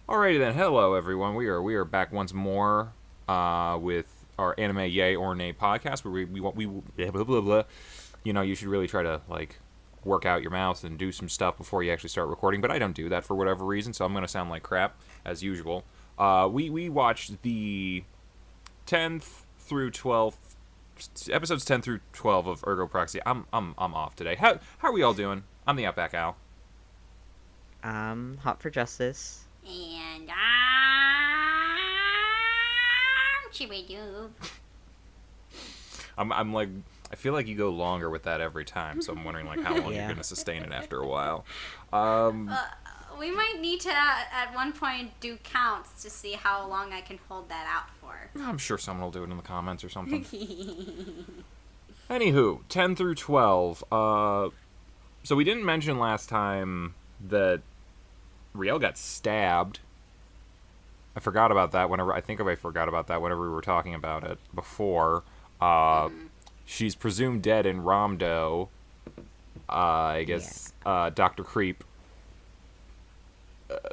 Alrighty then, hello everyone. We are back once more with our anime yay or nay podcast where we blah, blah, blah, blah. You know, you should really try to like work out your mouth and do some stuff before you actually start recording, but I don't do that for whatever reason, so I'm gonna sound like crap as usual. We watched the 10th through 12th episodes 10 through 12 of Ergo Proxy. I'm off today. How are we all doing? I'm the Outback Al. Hot for Justice. And Chibi-Doob. I'm like, I feel like you go longer with that every time, so I'm wondering like how long Yeah. you're gonna sustain it after a while. We might need to, at one point, do counts to see how long I can hold that out for. I'm sure someone will do it in the comments or something. Anywho, 10 through 12. So we didn't mention last time that Riel got stabbed. I forgot about that whenever I forgot about that whenever we were talking about it before. She's presumed dead in Ramdo. I guess Dr. Creep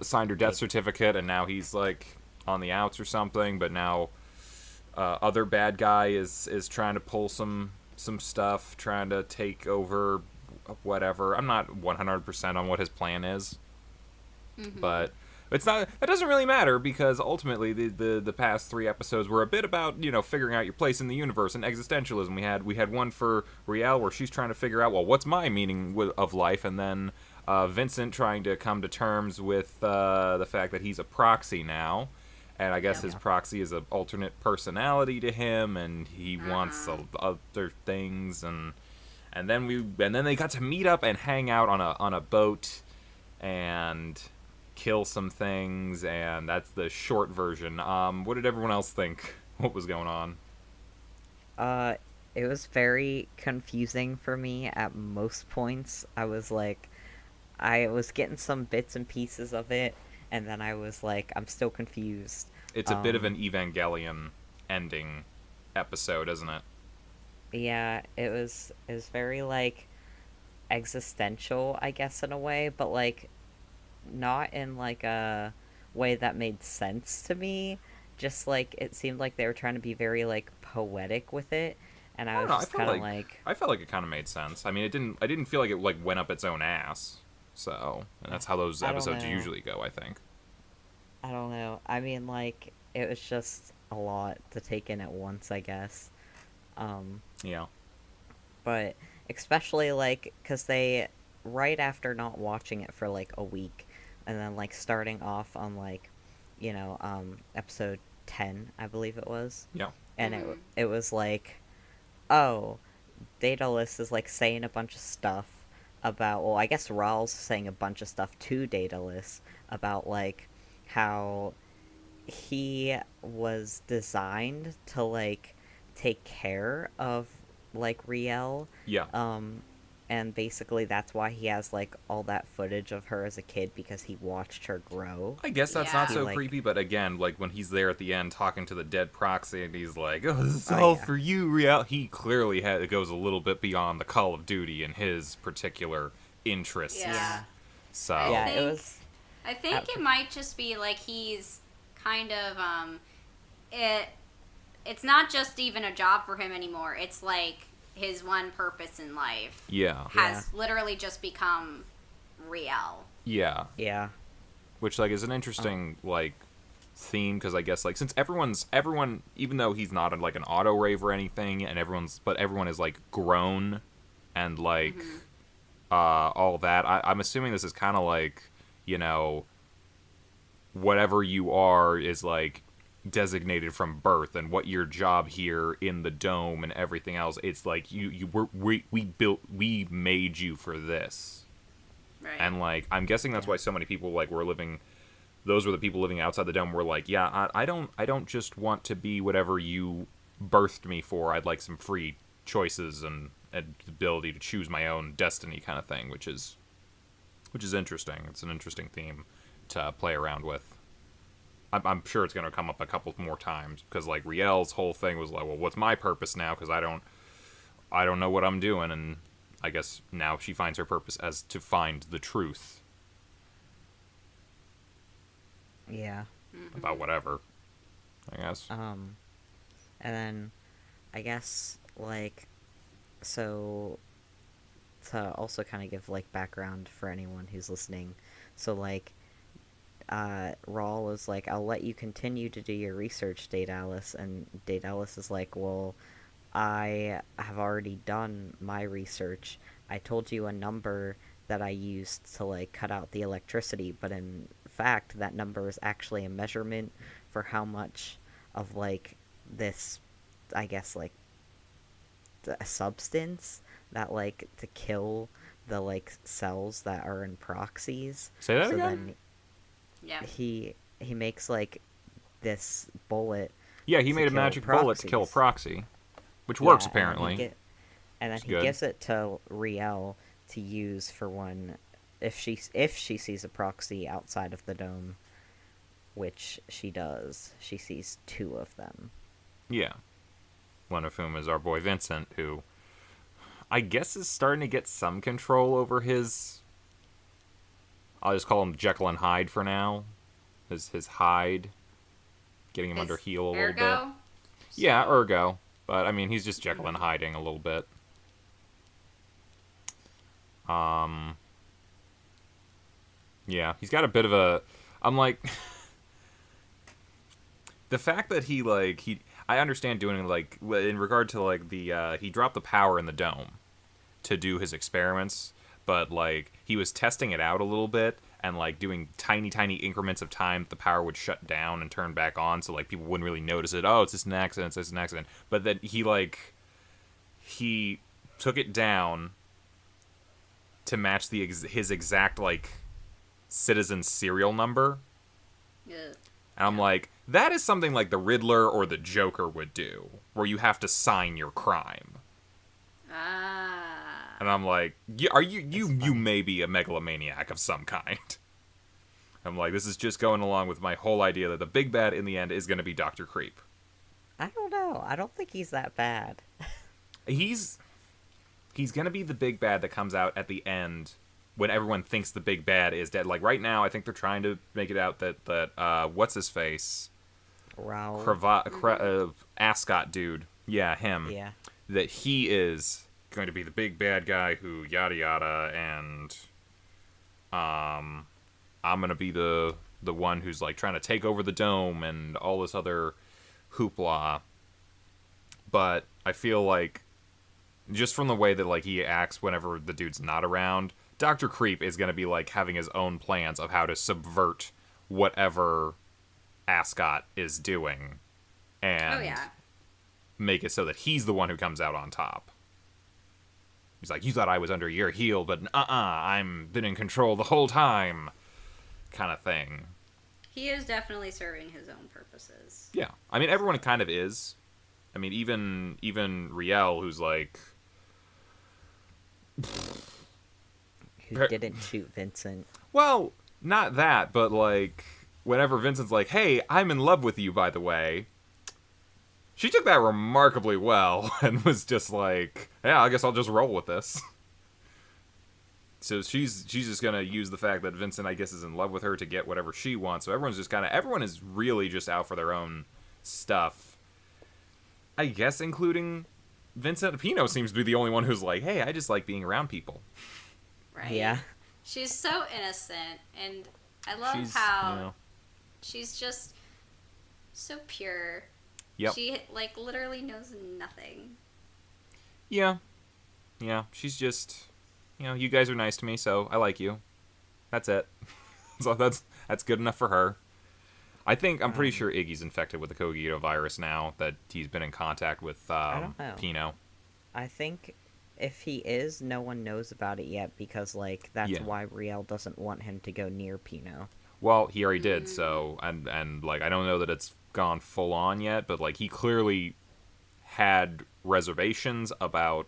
signed her death certificate, and now he's like on the outs or something. But now other bad guy is trying to pull some stuff, trying to take over whatever. I'm not 100% on what his plan is. But it's not. That doesn't really matter because ultimately the past 3 episodes were a bit about figuring out your place in the universe and existentialism. We had one for Riel where she's trying to figure out, well, what's my meaning of life, and then Vincent trying to come to terms with the fact that he's a proxy now, and I guess his proxy is an alternate personality to him, and he wants other things, and then they got to meet up and hang out on a boat and kill some things, and that's the short version. What did everyone else think? What was going on? It was very confusing for me at most points. I was getting some bits and pieces of it, and then I was like, I'm still confused. It's a bit of an Evangelion ending episode, isn't it? Yeah, it was very like existential, I guess, in a way, but like not in like a way that made sense to me. Just like it seemed like they were trying to be very like poetic with it, and I was just kind of like I felt like it kind of made sense. I mean, I didn't feel like it like went up its own ass. So, and that's how those episodes usually go, I think. I don't know. I mean, like it was just a lot to take in at once, I guess. Yeah. But especially like because they right after not watching it for like a week, and then like starting off on like episode 10, I believe it was. Yeah. And it was like, oh, Daedalus is like saying a bunch of stuff about, well, I guess Raul's saying a bunch of stuff to Daedalus about like how he was designed to like take care of like Riel. Yeah. And basically that's why he has like all that footage of her as a kid, because he watched her grow. I guess that's not so creepy, but again, like when he's there at the end talking to the dead proxy and he's like, "Oh, this is all for you, Riel." He clearly it goes a little bit beyond the Call of Duty and his particular interests. Yeah. So I think it might just be like he's kind of it's not just even a job for him anymore. It's like his one purpose in life has literally just become Riel. Yeah. Yeah. Which like is an interesting like theme, because I guess like since everyone, even though he's not like an auto rave or anything, and everyone is like grown and like all that. I'm assuming this is kind of like whatever you are is like designated from birth, and what your job here in the dome and everything else, it's like we made you for this. Right. And like I'm guessing that's why so many people like were living, those were the people living outside the dome, were like, yeah, I don't just want to be whatever you birthed me for. I'd like some free choices and the ability to choose my own destiny, kind of thing, which is interesting. It's an interesting theme to play around with. I'm sure it's going to come up a couple more times, because like Riel's whole thing was like, well, what's my purpose now? Because I don't know what I'm doing, and I guess now she finds her purpose as to find the truth. Yeah. About whatever, I guess. And then, I guess, like, so, to also kind of give, like, background for anyone who's listening, so, like, Rawl is like, I'll let you continue to do your research, Daedalus, and Daedalus is like, well, I have already done my research. I told you a number that I used to, like, cut out the electricity, but in fact, that number is actually a measurement for how much of, like, this, I guess, like, a substance that, like, to kill the, like, cells that are in proxies. Say that so again? Then yeah. he makes, like, this bullet. Yeah, he made a magic bullet to kill a proxy, which works apparently. And then he gives it to Riel to use for when, if she sees a proxy outside of the dome, which she does. She sees 2 of them. Yeah. One of whom is our boy Vincent, who I guess is starting to get some control over his... I'll just call him Jekyll and Hyde for now. His hide. Getting him under heel a little bit. Yeah, Ergo. But, I mean, he's just Jekyll and hiding a little bit. Yeah, he's got a bit of a... I'm like... the fact that he, like... I understand doing, like... In regard to, like, the... he dropped the power in the dome to do his experiments. But, like, he was testing it out a little bit and, like, doing tiny, tiny increments of time that the power would shut down and turn back on so, like, people wouldn't really notice it. Oh, it's just an accident, it's just an accident. But then he, like... He took it down to match his exact, like, citizen serial number. Yeah. And I'm like, that is something like the Riddler or the Joker would do, where you have to sign your crime. Ah. And I'm like, you may be a megalomaniac of some kind. I'm like, this is just going along with my whole idea that the big bad in the end is going to be Dr. Creep. I don't know. I don't think he's that bad. He's going to be the big bad that comes out at the end when everyone thinks the big bad is dead. Like, right now, I think they're trying to make it out that what's-his-face? Ascot dude. Yeah, him. Yeah. That he is going to be the big bad guy who yada yada, and I'm going to be the one who's, like, trying to take over the dome and all this other hoopla. But I feel like, just from the way that, like, he acts whenever the dude's not around, Dr. Creep is going to be, like, having his own plans of how to subvert whatever Ascot is doing and make it so that he's the one who comes out on top. He's like, you thought I was under your heel, but I'm been in control the whole time, kind of thing. He is definitely serving his own purposes. Yeah. I mean, everyone kind of is. I mean, even Riel, who's like... Who didn't shoot Vincent. Well, not that, but, like, whenever Vincent's like, hey, I'm in love with you, by the way, she took that remarkably well and was just like, yeah, I guess I'll just roll with this. So she's just going to use the fact that Vincent, I guess, is in love with her to get whatever she wants. So everyone is really just out for their own stuff. I guess including Vincent. Pino seems to be the only one who's like, hey, I just like being around people. Right. Yeah. She's so innocent, and I love how she's just so pure. Yep. She, like, literally knows nothing. Yeah. Yeah, she's just, you guys are nice to me, so I like you. That's it. So that's good enough for her. I'm pretty sure Iggy's infected with the Cogito virus now that he's been in contact with I don't know. Pino. I think if he is, no one knows about it yet because, like, that's why Riel doesn't want him to go near Pino. Well, he already did, so, and like, I don't know that it's gone full on yet, but, like, he clearly had reservations about,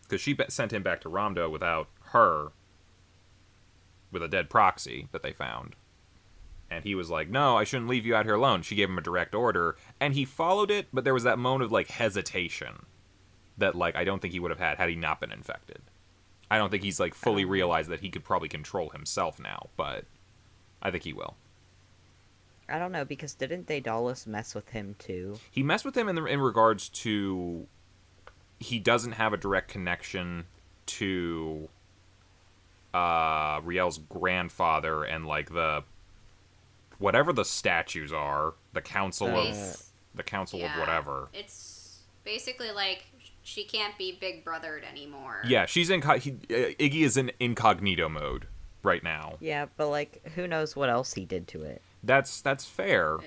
because she sent him back to Ramdo without her, with a dead proxy that they found. And he was like, no, I shouldn't leave you out here alone. She gave him a direct order, and he followed it, but there was that moment of, like, hesitation that, like, I don't think he would have had he not been infected. I don't think he's, like, fully realized that he could probably control himself now, but I think he will. I don't know, because didn't Daedalus mess with him too? He messed with him in regards to he doesn't have a direct connection to Riel's grandfather and like the whatever the statues are, the council of whatever. It's basically like she can't be big brothered anymore. Yeah, she's Iggy is in incognito mode right now. Yeah, but like, who knows what else he did to it? That's fair.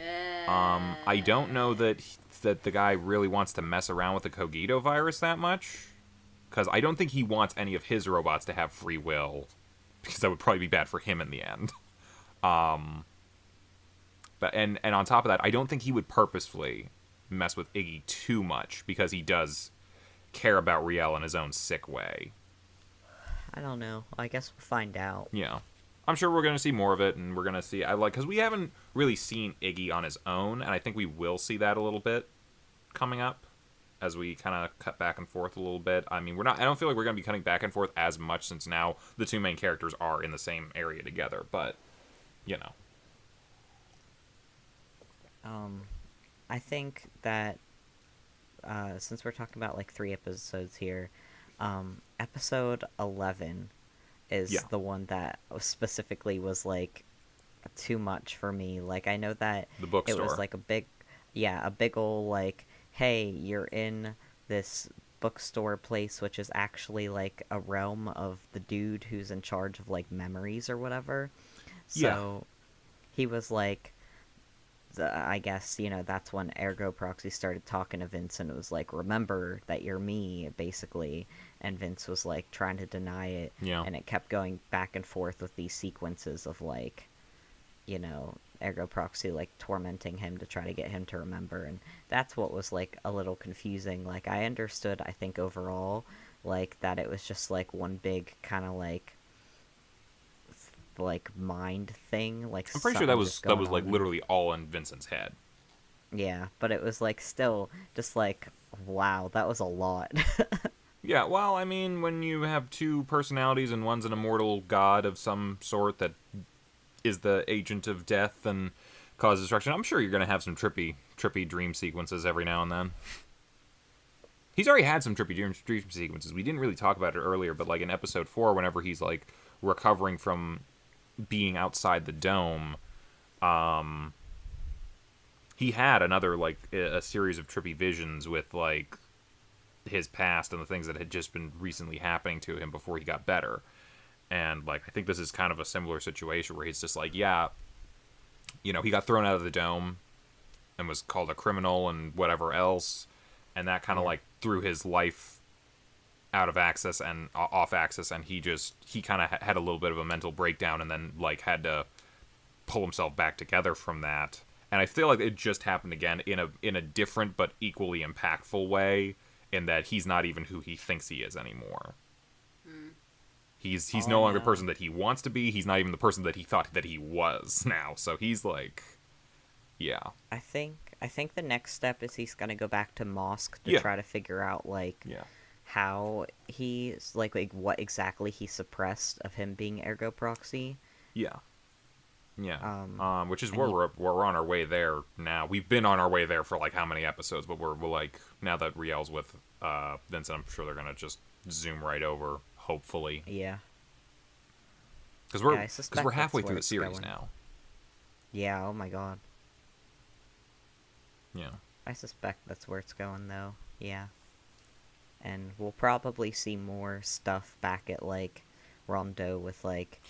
I don't know that the guy really wants to mess around with the Cogito virus that much, because I don't think he wants any of his robots to have free will, because that would probably be bad for him in the end. But and on top of that, I don't think he would purposefully mess with Iggy too much, because he does care about Riel in his own sick way. I don't know. I guess we'll find out. Yeah. I'm sure we're going to see more of it, and we're going to see... because we haven't really seen Iggy on his own, and I think we will see that a little bit coming up as we kind of cut back and forth a little bit. I mean, I don't feel like we're going to be cutting back and forth as much, since now the two main characters are in the same area together, but, you know. I think that, since we're talking about, like, 3 episodes here, episode 11... is the one that specifically was, like, too much for me. Like, I know that the bookstore. It was, like, a big ol', like, hey, you're in this bookstore place, which is actually, like, a realm of the dude who's in charge of, like, memories or whatever. So, he was, like... I guess, you know, that's when Ergo Proxy started talking to Vince, and it was like, remember that you're me, basically. And Vince was, like, trying to deny it. Yeah. And it kept going back and forth with these sequences of, like, you know, Ergo Proxy, like, tormenting him to try to get him to remember. And that's what was, like, a little confusing. Like, I understood, I think, overall, like, that it was just, like, one big kind of, like, mind thing. Like, I'm pretty sure that was like literally all in Vincent's head. Yeah, but it was like still just like, wow, that was a lot. Yeah, well, I mean, when you have two personalities and one's an immortal god of some sort that is the agent of death and causes destruction, I'm sure you're gonna have some trippy dream sequences every now and then. He's already had some trippy dream sequences. We didn't really talk about it earlier, but like in episode 4, whenever he's like recovering from being outside the dome, he had another, like, a series of trippy visions with, like, his past and the things that had just been recently happening to him before he got better. And, like, I think this is kind of a similar situation where he's just like, yeah, you know, he got thrown out of the dome and was called a criminal and whatever else, and that kind of, like, threw his life out of access and off access, and he kind of had a little bit of a mental breakdown, and then, like, had to pull himself back together from that. And I feel like it just happened again in a different but equally impactful way, in that he's not even who he thinks he is anymore. He's no longer the person that he wants to be. He's not even the person that he thought that he was now. So he's like, yeah. I think the next step is he's gonna go back to Mosque to try to figure out, like, how he's like what exactly he suppressed of him being Ergo Proxy. Yeah. Which is where we're on our way there now. We've been on our way there for like how many episodes, but we're like, now that Riel's with Vincent, I'm sure they're gonna just zoom right over, hopefully. Yeah. Because we're halfway through the series now. Yeah. Oh my god. Yeah. I suspect that's where it's going, though. Yeah. And we'll probably see more stuff back at, like, Rondo with, like,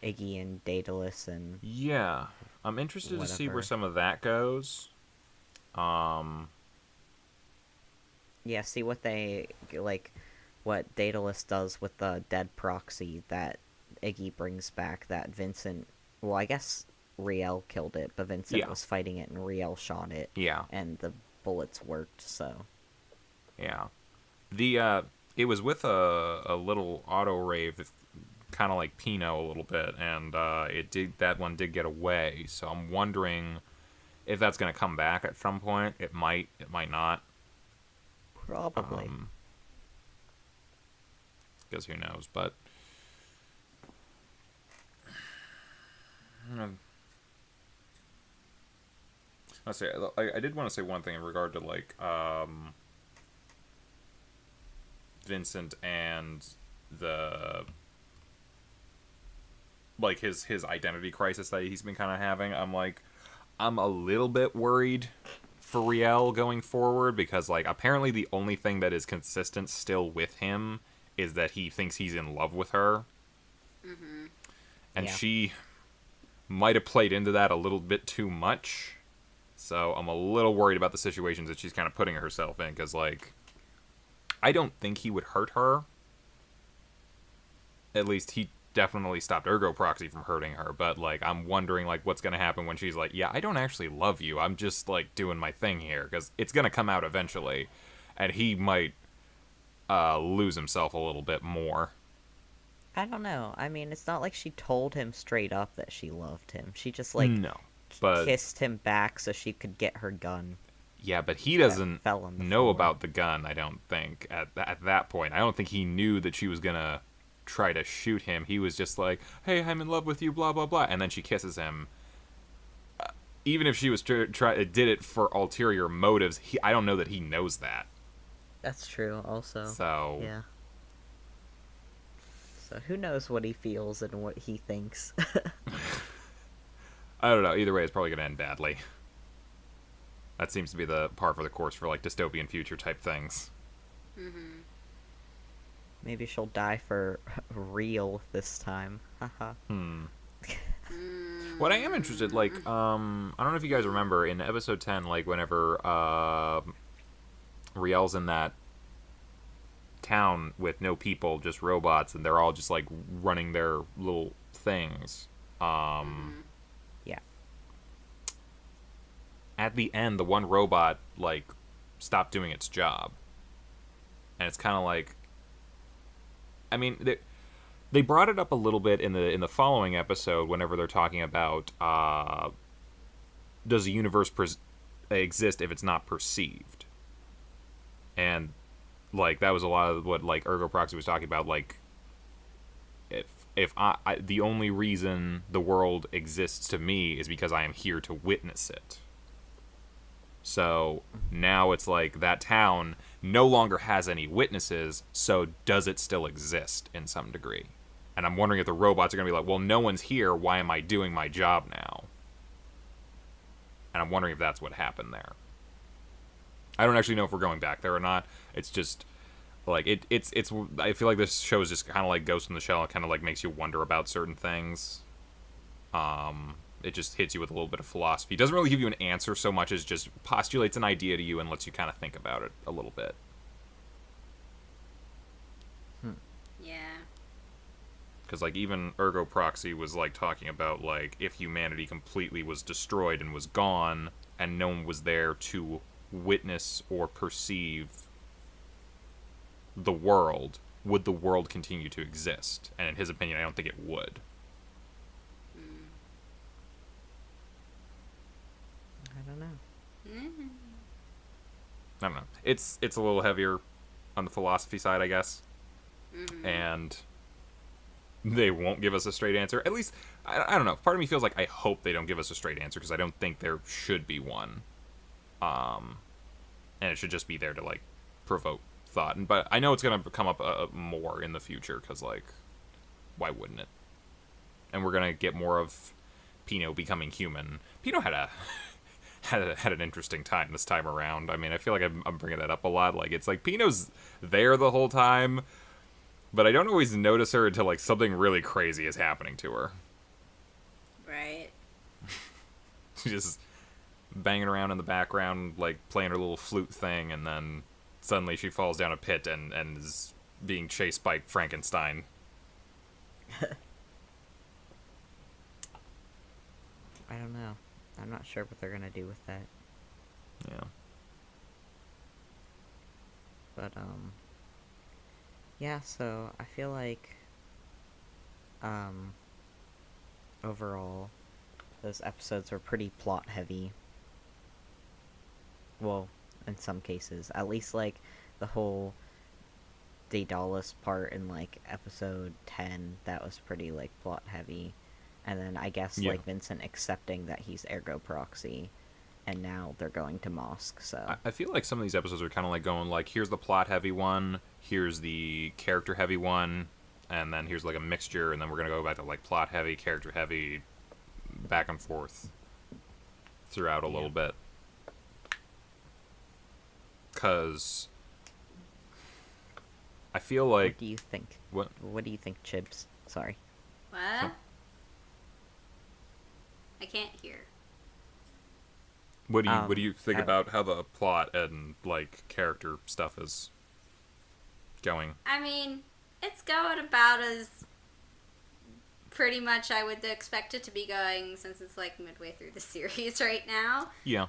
Iggy and Daedalus and... Yeah. I'm interested to see where some of that goes. Yeah, see what they, like, what Daedalus does with the dead proxy that Iggy brings back that Vincent... Well, I guess Riel killed it, but Vincent was fighting it and Riel shot it. Yeah. And the bullets worked, so... Yeah. It was with a little auto rave, kind of like Pinot a little bit, and that one did get away. So I'm wondering if that's going to come back at some point. It might not. Probably. Because who knows? But I did want to say one thing in regard to like Vincent and the like his identity crisis that he's been kind of having. I'm a little bit worried for Riel going forward, because like apparently the only thing that is consistent still with him is that he thinks he's in love with her. Mm-hmm. And she might have played into that a little bit too much. So I'm a little worried about the situations that she's kind of putting herself in, because like I don't think he would hurt her. At least he definitely stopped Ergo Proxy from hurting her, but like I'm wondering like what's gonna happen when she's like, yeah, I don't actually love you, I'm just like doing my thing here, because it's gonna come out eventually, and he might lose himself a little bit more. I don't know. I mean, it's not like she told him straight up that she loved him. She just like kissed him back so she could get her gun. Yeah, but he doesn't know about the gun, I don't think, at that point. I don't think he knew that she was gonna try to shoot him. He was just like, hey, I'm in love with you, blah blah blah, and then she kisses him. Even if she was did it for ulterior motives, I don't know that he knows that. That's true also. So yeah, so who knows what he feels and what he thinks. I don't know, either way it's probably gonna end badly. That seems to be the par for the course for like dystopian future type things. Mm-hmm. Maybe she'll die for real this time. Haha. What I am interested, like, I don't know if you guys remember in episode 10, like, whenever Riel's in that town with no people, just robots, and they're all just, like, running their little things. Yeah. At the end, the one robot, like, stopped doing its job. And it's kind of like, I mean, they brought it up a little bit in the following episode whenever they're talking about does the universe exist if it's not perceived, and like that was a lot of what like Ergo Proxy was talking about. Like if I the only reason the world exists to me is because I am here to witness it. So now it's like that town no longer has any witnesses, so does it still exist in some degree? And I'm wondering if the robots are going to be like, well, no one's here, why am I doing my job now? And I'm wondering if that's what happened there. I don't actually know if we're going back there or not. It's just, like, it's I feel like this show is just kind of like Ghost in the Shell. It kind of, like, makes you wonder about certain things. It just hits you with a little bit of philosophy. It doesn't really give you an answer so much as just postulates an idea to you and lets you kind of think about it a little bit. Yeah. Because, like, even Ergo Proxy was, like, talking about, like, if humanity completely was destroyed and was gone, and no one was there to witness or perceive the world, would the world continue to exist? And in his opinion, I don't think it would. I don't know. I don't know. It's a little heavier on the philosophy side, I guess. And they won't give us a straight answer. At least, I don't know. Part of me feels like I hope they don't give us a straight answer, because I don't think there should be one. And it should just be there to, like, provoke thought. But I know it's going to come up more in the future, because, like, why wouldn't it? And we're going to get more of Pino becoming human. Pino had an interesting time this time around. I mean, I feel like I'm bringing that up a lot. Like, it's like Pino's there the whole time, but I don't always notice her until, like, something really crazy is happening to her. Right. She's just banging around in the background, like, playing her little flute thing, and then suddenly she falls down a pit and is being chased by Frankenstein. I don't know. I'm not sure what they're gonna do with that. Yeah. But, yeah, so I feel like, overall, those episodes were pretty plot heavy. Well, in some cases. At least, like, the whole Daedalus part in, like, episode 10, that was pretty, like, plot heavy. And then I guess, like, Vincent accepting that he's Ergo Proxy. and now they're going to mosque. So I feel like some of these episodes are kind of like going like, here's the plot heavy one, here's the character heavy one, and then here's like a mixture, and then we're gonna go back to like plot heavy, character heavy, back and forth throughout a little bit. Because I feel like... What do you think? What do you think, Chibs? Sorry. What? I can't hear. What do you think about how the plot and like character stuff is going? I mean, it's going about as pretty much I would expect it to be going, since it's like midway through the series right now. Yeah.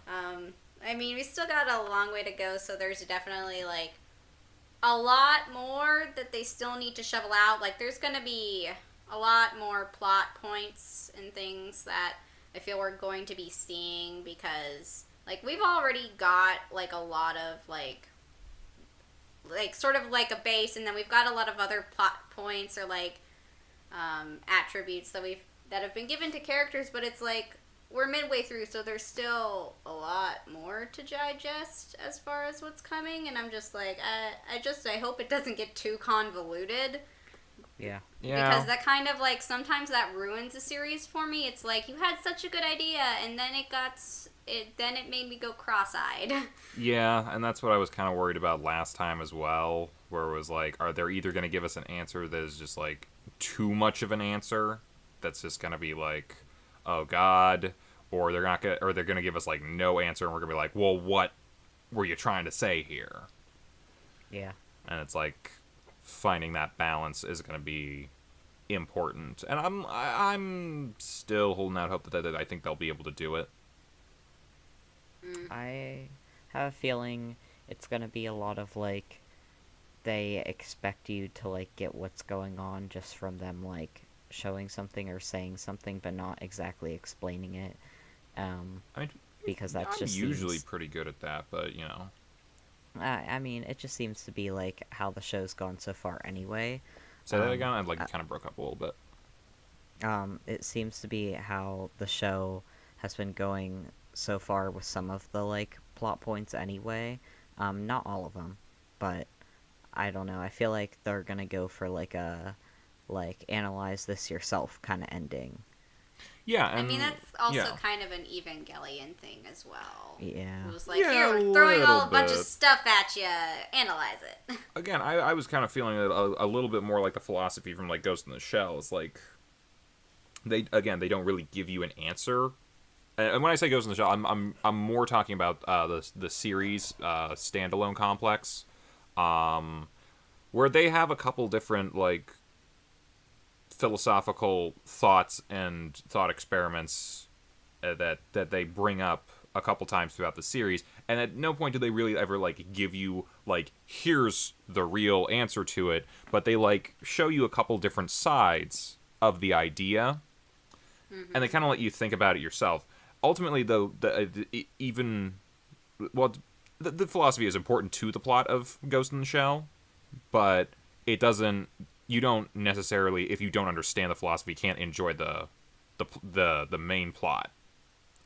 I mean, we still got a long way to go, so there's definitely like a lot more that they still need to shovel out. Like, there's gonna be a lot more plot points and things that I feel we're going to be seeing, because like we've already got like a lot of like sort of like a base, and then we've got a lot of other plot points or like attributes that have been given to characters, but it's like we're midway through, so there's still a lot more to digest as far as what's coming, and I'm just like, I hope it doesn't get too convoluted. Yeah. Because that kind of like, sometimes that ruins a series for me. It's like, you had such a good idea, and then it made me go cross-eyed. Yeah, and that's what I was kind of worried about last time as well, where it was like, are they either going to give us an answer that is just like too much of an answer, that's just going to be like, oh god, or they're going to give us like no answer, and we're going to be like, well, what were you trying to say here? Yeah. And it's like, finding that balance is going to be important, and I'm still holding out hope that I think they'll be able to do it. I have a feeling it's going to be a lot of like, they expect you to like get what's going on just from them like showing something or saying something, but not exactly explaining it. I mean, because that's I'm usually pretty good at that, but you know. I mean, it just seems to be like how the show's gone so far anyway. Say that again? I'd like it kind of broke up a little bit. It seems to be how the show has been going so far with some of the like plot points anyway. Not all of them, but I don't know. I feel like they're gonna go for like a analyze this yourself kind of ending. Yeah, I mean, that's also kind of an Evangelion thing as well. Yeah. It was like, here, we're throwing a bunch of stuff at you, analyze it. Again, I was kind of feeling a little bit more like the philosophy from like Ghost in the Shell. It's like, they don't really give you an answer. And when I say Ghost in the Shell, I'm more talking about the series standalone complex, where they have a couple different like philosophical thoughts and thought experiments that they bring up a couple times throughout the series, and at no point do they really ever like give you like, here's the real answer to it, but they like show you a couple different sides of the idea, and they kind of let you think about it yourself. Ultimately, though, the philosophy is important to the plot of Ghost in the Shell, but it doesn't. You don't necessarily, if you don't understand the philosophy, can't enjoy the main plot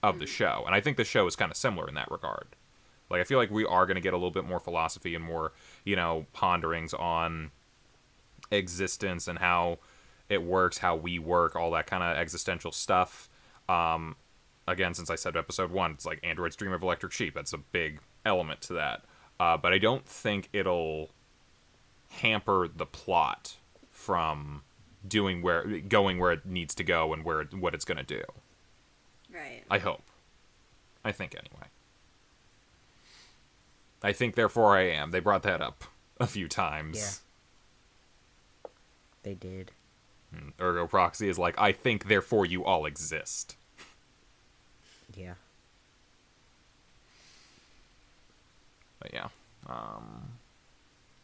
of the show. And I think the show is kind of similar in that regard. Like, I feel like we are going to get a little bit more philosophy and more, ponderings on existence and how it works, how we work, all that kind of existential stuff. Again, since I said episode 1, it's like androids dream of electric sheep. That's a big element to that. But I don't think it'll hamper the plot from going where it needs to go and what it's going to do. Right. I hope. I think anyway. I think, therefore I am. They brought that up a few times. Yeah. They did. Ergo Proxy is like, I think, therefore you all exist. Yeah. But yeah.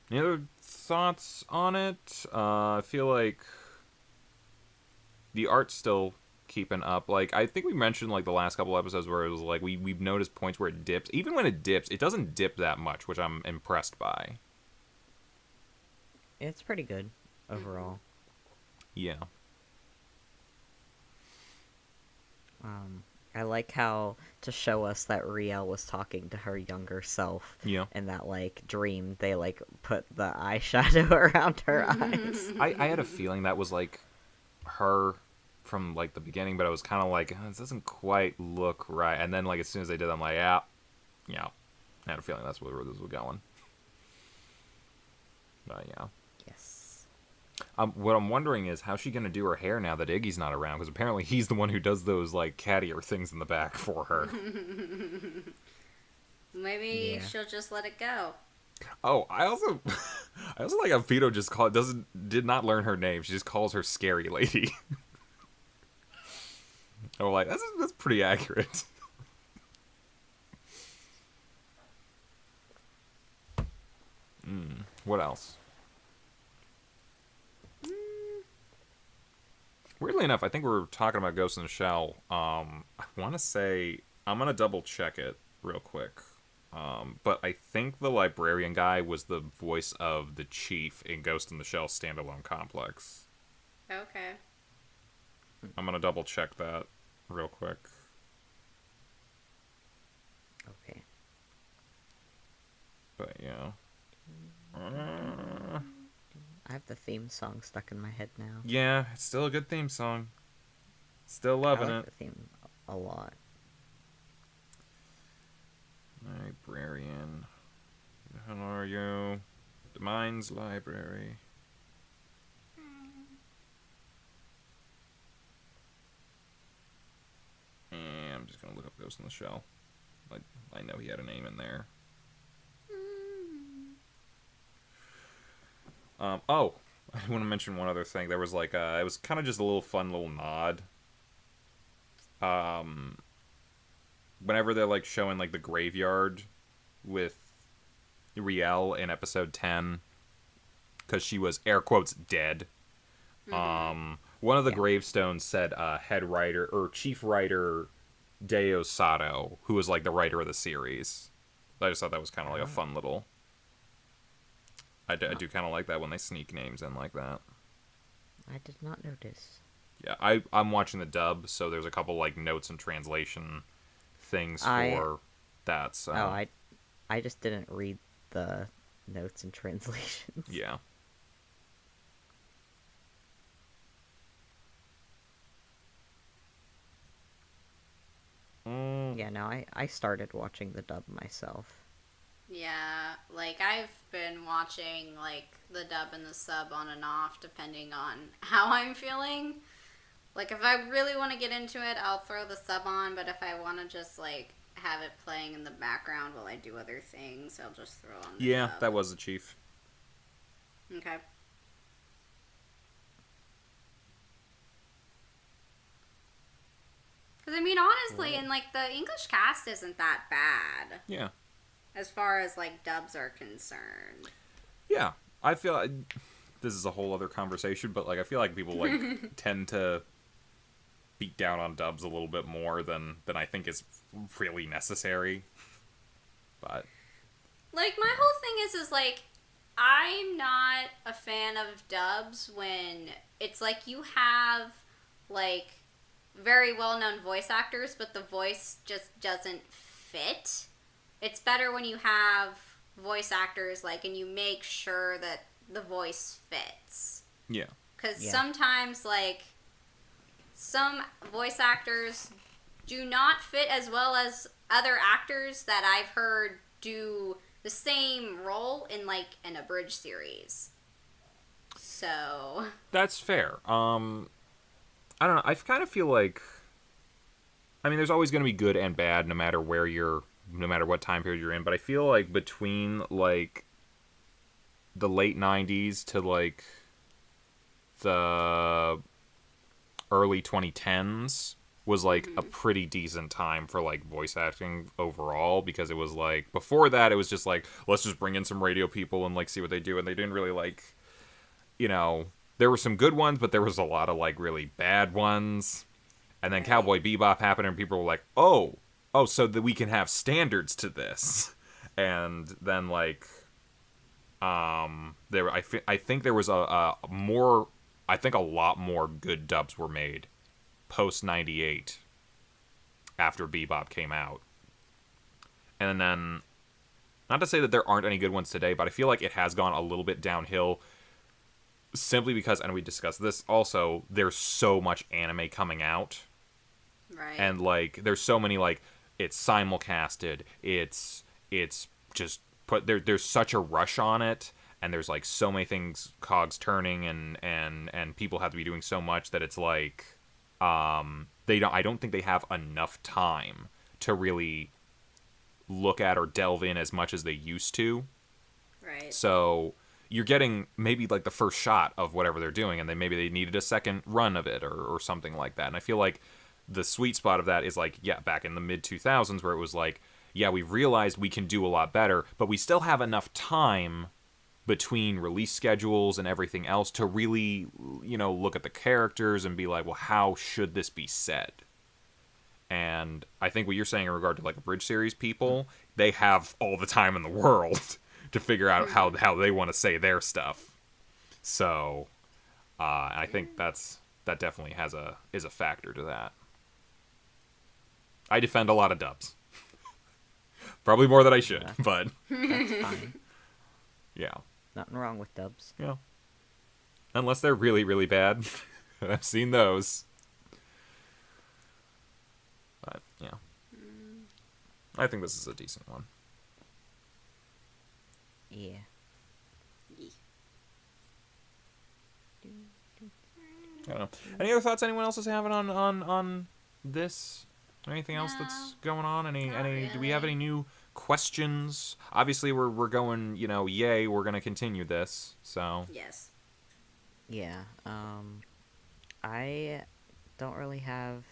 Any other thoughts on it? I feel like the art's still keeping up. Like, I think we mentioned like the last couple episodes where it was like we've noticed points where it dips. Even when it dips, it doesn't dip that much, which I'm impressed by. It's pretty good overall. Yeah. I like how, to show us that Riel was talking to her younger self, Yeah. in that, like, dream, they, like, put the eyeshadow around her eyes. I had a feeling that was, like, her from, like, the beginning, but I was kind of like, this doesn't quite look right. And then, like, as soon as they did, I'm like, yeah. I had a feeling that's where this was going. But, yeah. Yes. What I'm wondering is, how's she going to do her hair now that Iggy's not around? Because apparently he's the one who does those, like, cattier things in the back for her. Maybe she'll just let it go. Oh, I also like how Vito just did not learn her name. She just calls her Scary Lady. I'm like, that's pretty accurate. What else? Weirdly enough, I think we were talking about Ghost in the Shell. I want to say, I'm going to double check it real quick. But I think the librarian guy was the voice of the chief in Ghost in the Shell standalone complex. Okay. I'm going to double check that real quick. Okay. But yeah. I have the theme song stuck in my head now. Yeah, it's still a good theme song. Still loving I like it. the theme a lot. Librarian. How are you? The Mines Library. And I'm just gonna look up Ghost in the Shell. I know he had a name in there. Oh, I want to mention one other thing. There was like it was kind of just a little fun little nod. Whenever they're like showing like the graveyard with Riel in episode 10, because she was air quotes dead. One of the gravestones said head writer or chief writer Deo Sato, who was like the writer of the series. I just thought that was kind of like a fun little. I do kind of like that when they sneak names in like that. I did not notice. Yeah, I'm watching the dub, so there's a couple like notes and translation things for that. So I just didn't read the notes and translations. Yeah. Yeah, no, I started watching the dub myself. Yeah, like I've been watching like the dub and the sub on and off depending on how I'm feeling. Like if I really want to get into it, I'll throw the sub on, but if I want to just like have it playing in the background while I do other things, I'll just throw on the dub. That was the chief. Okay. Because I mean, honestly, and like the English cast isn't that bad. Yeah. As far as like dubs are concerned. Yeah, I feel this is a whole other conversation, but like I feel like people like tend to beat down on dubs a little bit more than I think is really necessary. But like my whole thing is like I'm not a fan of dubs when it's like you have like very well-known voice actors, but the voice just doesn't fit. It's better when you have voice actors, like, and you make sure that the voice fits. Yeah. Because sometimes, like, some voice actors do not fit as well as other actors that I've heard do the same role in, like, an abridged series. So... That's fair. I don't know. I kind of feel like... I mean, there's always going to be good and bad no matter what time period you're in, but I feel like between, like, the late 90s to, like, the early 2010s was, like, a pretty decent time for, like, voice acting overall, because it was, like, before that, it was just, like, let's just bring in some radio people and, like, see what they do, and they didn't really, like, you know, there were some good ones, but there was a lot of, like, really bad ones, and then Cowboy Bebop happened, and people were like, oh, so that we can have standards to this. And then, like, I think there was a lot more good dubs were made post 98 after Bebop came out. And then, not to say that there aren't any good ones today, but I feel like it has gone a little bit downhill simply because, and we discussed this also, there's so much anime coming out. Right. And, like, there's so many, like, it's simulcasted, it's just there's such a rush on it, and there's, like, so many things, cogs turning, and people have to be doing so much that it's like, I don't think they have enough time to really look at or delve in as much as they used to. Right. So you're getting maybe like the first shot of whatever they're doing, and maybe they needed a second run of it or something like that. And I feel like the sweet spot of that is like, yeah, back in the mid 2000s where it was like, yeah, we've realized we can do a lot better, but we still have enough time between release schedules and everything else to really, look at the characters and be like, well, how should this be said? And I think what you're saying in regard to like a Bridge series people, they have all the time in the world to figure out how they want to say their stuff. So I think that definitely is a factor to that. I defend a lot of dubs. Probably more than I should, but That's fine. Yeah. Nothing wrong with dubs. Yeah. Unless they're really, really bad. I've seen those. But, yeah. I think this is a decent one. Yeah. I don't know. Any other thoughts anyone else is having on this? Anything else that's going on? Do we have any new questions? Obviously, we're going, yay, we're going to continue this, so. Yes. Yeah, I don't really have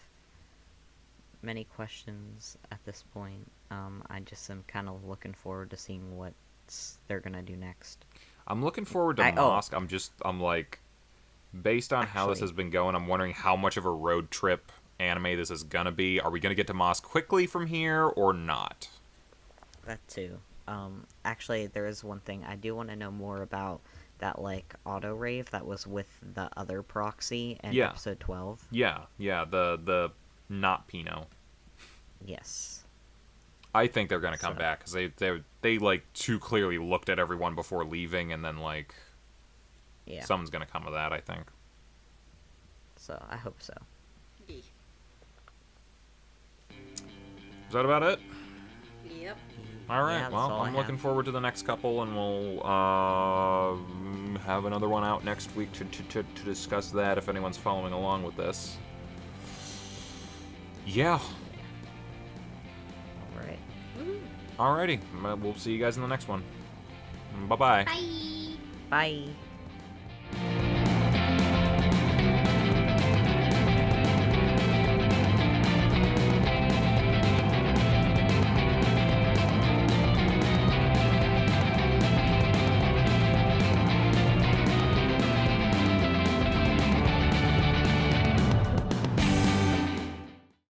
many questions at this point. I just am kind of looking forward to seeing what they're gonna do next. I'm looking forward to Mosque. I'm like, based on how this Actually- has been going, I'm wondering how much of a road trip anime this is gonna be. Are we gonna get to Mosque quickly from here or not? That too. Actually, there is one thing. I do want to know more about that, like, auto-rave that was with the other proxy in Yeah. episode 12. Yeah, the not Pinot. Yes. I think they're gonna come So- back because they like too clearly looked at everyone before leaving, and then like Yeah. something's gonna come of that. I think. So, I hope so. Yeah. Is that about it? Yep. All right. Yeah, that's well, all I I'm looking have. forward to the next couple, and we'll have another one out next week to discuss that. If anyone's following along with this. Yeah. Alright. Alrighty. We'll see you guys in the next one. Bye-bye. Bye. Bye!